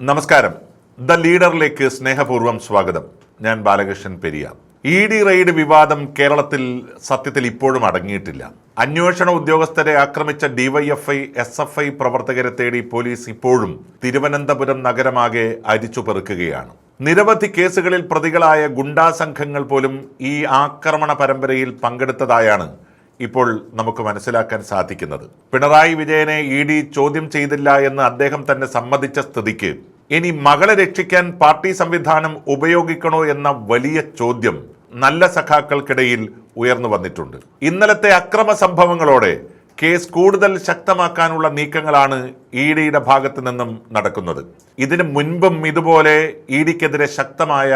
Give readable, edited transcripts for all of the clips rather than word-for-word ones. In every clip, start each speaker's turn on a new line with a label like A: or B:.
A: നമസ്കാരം. ദ ലീഡറിലേക്ക് സ്നേഹപൂർവ്വം സ്വാഗതം. ഞാൻ ബാലകൃഷ്ണൻ പെരിയാർ. ഇ.ഡി. റെയ്ഡ് വിവാദം കേരളത്തിൽ സത്യത്തിൽ ഇപ്പോഴും അടങ്ങിയിട്ടില്ല. അന്വേഷണ ഉദ്യോഗസ്ഥരെ ആക്രമിച്ച ഡിവൈഎഫ്ഐ, എസ്.എഫ്.ഐ പ്രവർത്തകരെ തേടി പോലീസ് ഇപ്പോഴും തിരുവനന്തപുരം നഗരമാകെ അരിച്ചുപെറുക്കുകയാണ്. നിരവധി കേസുകളിൽ പ്രതികളായ ഗുണ്ടാ സംഘങ്ങൾ പോലും ഈ ആക്രമണ പരമ്പരയിൽ പങ്കെടുത്തതായാണ് ഇപ്പോൾ നമുക്ക് മനസ്സിലാക്കാൻ സാധിക്കുന്നത്. പിണറായി വിജയനെ ഇ.ഡി. ചോദ്യം ചെയ്തില്ല എന്ന് അദ്ദേഹം തന്നെ സമ്മതിച്ച സ്ഥിതിക്ക് ഇനി മകളെ രക്ഷിക്കാൻ പാർട്ടി സംവിധാനം ഉപയോഗിക്കണോ എന്ന വലിയ ചോദ്യം നല്ല സഖാക്കൾക്കിടയിൽ ഉയർന്നു വന്നിട്ടുണ്ട്. ഇന്നലത്തെ അക്രമ സംഭവങ്ങളോടെ കേസ് കൂടുതൽ ശക്തമാക്കാനുള്ള നീക്കങ്ങളാണ് ഇ.ഡിയുടെ ഭാഗത്തു നിന്നും നടക്കുന്നത്. ഇതിനു മുൻപും ഇതുപോലെ ഇ.ഡിക്കെതിരെ ശക്തമായ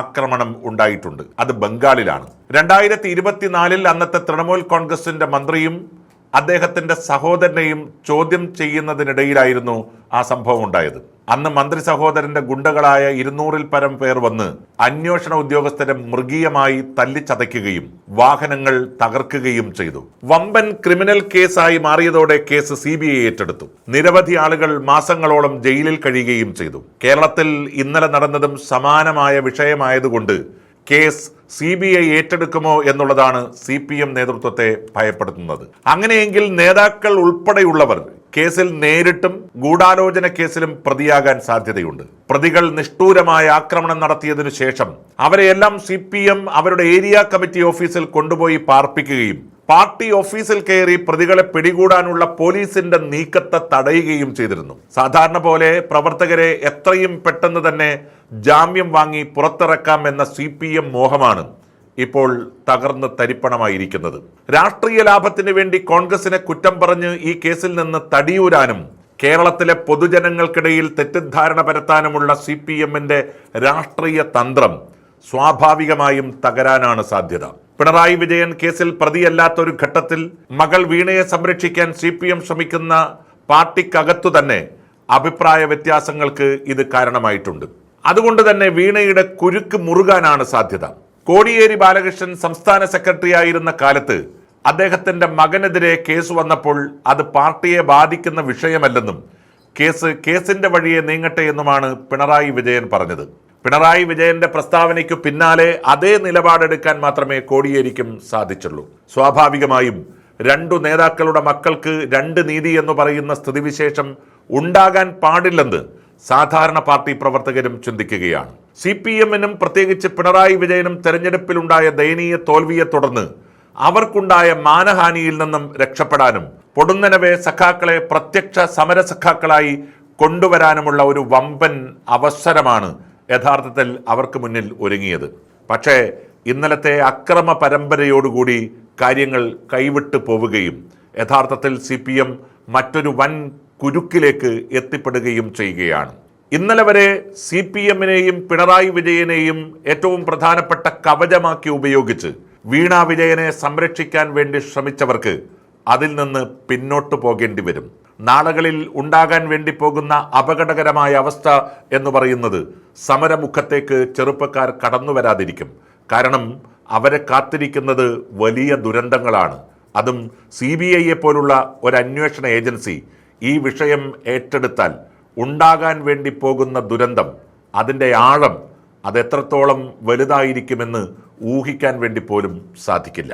A: ആക്രമണം ഉണ്ടായിട്ടുണ്ട്. അത് ബംഗാളിലാണ്. 2024 അന്നത്തെ തൃണമൂൽ കോൺഗ്രസിന്റെ മന്ത്രിയും അദ്ദേഹത്തിന്റെ സഹോദരനെയും ചോദ്യം ചെയ്യുന്നതിനിടയിലായിരുന്നു ആ സംഭവം ഉണ്ടായത്. അന്ന് മന്ത്രി സഹോദരന്റെ ഗുണ്ടകളായ 200-ൽ പരം പേർ വന്ന് അന്വേഷണ ഉദ്യോഗസ്ഥരെ മൃഗീയമായി തല്ലിച്ചതയ്ക്കുകയും വാഹനങ്ങൾ തകർക്കുകയും ചെയ്തു. വമ്പൻ ക്രിമിനൽ കേസായി മാറിയതോടെ കേസ് CBI ഏറ്റെടുത്തു. നിരവധി ആളുകൾ മാസങ്ങളോളം ജയിലിൽ കഴിയുകയും ചെയ്തു. കേരളത്തിൽ ഇന്നലെ നടന്നതും സമാനമായ വിഷയമായതുകൊണ്ട് കേസ് CBI ഏറ്റെടുക്കുമോ എന്നുള്ളതാണ് CPM നേതൃത്വത്തെ ഭയപ്പെടുത്തുന്നത്. അങ്ങനെയെങ്കിൽ നേതാക്കൾ ഉൾപ്പെടെയുള്ളവർ കേസിൽ നേരിട്ടും ഗൂഢാലോചന കേസിലും പ്രതിയാകാൻ സാധ്യതയുണ്ട്. പ്രതികൾ നിഷ്ഠൂരമായ ആക്രമണം നടത്തിയതിനു ശേഷം അവരെയെല്ലാം CPM അവരുടെ ഏരിയ കമ്മിറ്റി ഓഫീസിൽ കൊണ്ടുപോയി പാർപ്പിക്കുകയും പാർട്ടി ഓഫീസിൽ കയറി പ്രതികളെ പിടികൂടാനുള്ള പോലീസിന്റെ നീക്കത്തെ തടയുകയും ചെയ്തിരുന്നു. സാധാരണ പോലെ പ്രവർത്തകരെ എത്രയും പെട്ടെന്ന് തന്നെ ജാമ്യം വാങ്ങി പുറത്തിറക്കാം എന്ന CPM മോഹമാണ് ഇപ്പോൾ തകർന്ന് തരിപ്പണമായിരിക്കുന്നത്. രാഷ്ട്രീയ ലാഭത്തിന് വേണ്ടി കോൺഗ്രസിനെ കുറ്റം പറഞ്ഞ് ഈ കേസിൽ നിന്ന് തടിയൂരാനും കേരളത്തിലെ പൊതുജനങ്ങൾക്കിടയിൽ തെറ്റിദ്ധാരണ പരത്താനുമുള്ള CPMന്റെ രാഷ്ട്രീയ തന്ത്രം സ്വാഭാവികമായും തകരാനാണ് സാധ്യത. പിണറായി വിജയൻ കേസിൽ പ്രതിയല്ലാത്തൊരു ഘട്ടത്തിൽ മകൾ വീണയെ സംരക്ഷിക്കാൻ CPM ശ്രമിക്കുന്ന പാർട്ടിക്കകത്തു തന്നെ അഭിപ്രായ വ്യത്യാസങ്ങൾക്ക് ഇത് കാരണമായിട്ടുണ്ട്. അതുകൊണ്ട് തന്നെ വീണയുടെ കുരുക്ക് മുറുകാനാണ് സാധ്യത. കോടിയേരി ബാലകൃഷ്ണൻ സംസ്ഥാന സെക്രട്ടറി ആയിരുന്ന കാലത്ത് അദ്ദേഹത്തിന്റെ മകനെതിരെ കേസ് വന്നപ്പോൾ അത് പാർട്ടിയെ ബാധിക്കുന്ന വിഷയമല്ലെന്നും കേസിന്റെ വഴിയെ നീങ്ങട്ടെ എന്നുമാണ് പിണറായി വിജയൻ പറഞ്ഞത്. പിണറായി വിജയന്റെ പ്രസ്താവനയ്ക്കു പിന്നാലെ അതേ നിലപാടെടുക്കാൻ മാത്രമേ കോടിയേരിക്കും സാധിച്ചുള്ളൂ. സ്വാഭാവികമായും രണ്ടു നേതാക്കളുടെ മക്കൾക്ക് രണ്ട് നീതി എന്ന് പറയുന്ന സ്ഥിതിവിശേഷം ഉണ്ടാകാൻ പാടില്ലെന്ന് സാധാരണ പാർട്ടി പ്രവർത്തകരും ചിന്തിക്കുകയാണ്. CPMനും പ്രത്യേകിച്ച് പിണറായി വിജയനും തെരഞ്ഞെടുപ്പിലുണ്ടായ ദയനീയ തോൽവിയെ തുടർന്ന് അവർക്കുണ്ടായ മാനഹാനിയിൽ നിന്നും രക്ഷപ്പെടാനും പൊടുന്നനവെ സഖാക്കളെ പ്രത്യക്ഷ സമര സഖാക്കളായി കൊണ്ടുവരാനുമുള്ള ഒരു വമ്പൻ അവസരമാണ് യഥാർത്ഥത്തിൽ അവർക്ക് മുന്നിൽ ഒരുങ്ങിയത്. പക്ഷേ ഇന്നലത്തെ അക്രമ പരമ്പരയോടുകൂടി കാര്യങ്ങൾ കൈവിട്ടു പോവുകയും യഥാർത്ഥത്തിൽ CPM മറ്റൊരു വൻ കുരുക്കിലേക്ക് എത്തിപ്പെടുകയും ചെയ്യുകയാണ്. ഇന്നലെ വരെ CPMനെയും പിണറായി വിജയനെയും ഏറ്റവും പ്രധാനപ്പെട്ട കവചമാക്കി ഉപയോഗിച്ച് വീണ വിജയനെ സംരക്ഷിക്കാൻ വേണ്ടി ശ്രമിച്ചവർക്ക് അതിൽ നിന്ന് പിന്നോട്ട് പോകേണ്ടി വരും. നാളുകളിൽ ഉണ്ടാകാൻ വേണ്ടി പോകുന്ന അപകടകരമായ അവസ്ഥ എന്ന് പറയുന്നത് സമരമുഖത്തേക്ക് ചെറുപ്പക്കാർ കടന്നു വരാതിരിക്കും. കാരണം അവരെ കാത്തിരിക്കുന്നത് വലിയ ദുരന്തങ്ങളാണ്. അതും CBIയെ പോലുള്ള ഒരു അന്വേഷണ ഏജൻസി ഈ വിഷയം ഏറ്റെടുത്താൽ ഉണ്ടാകാൻ വേണ്ടി പോകുന്ന ദുരന്തം, അതിൻ്റെ ആഴം അതെത്രത്തോളം വലുതായിരിക്കുമെന്ന് ഊഹിക്കാൻ വേണ്ടി പോലും സാധിക്കില്ല.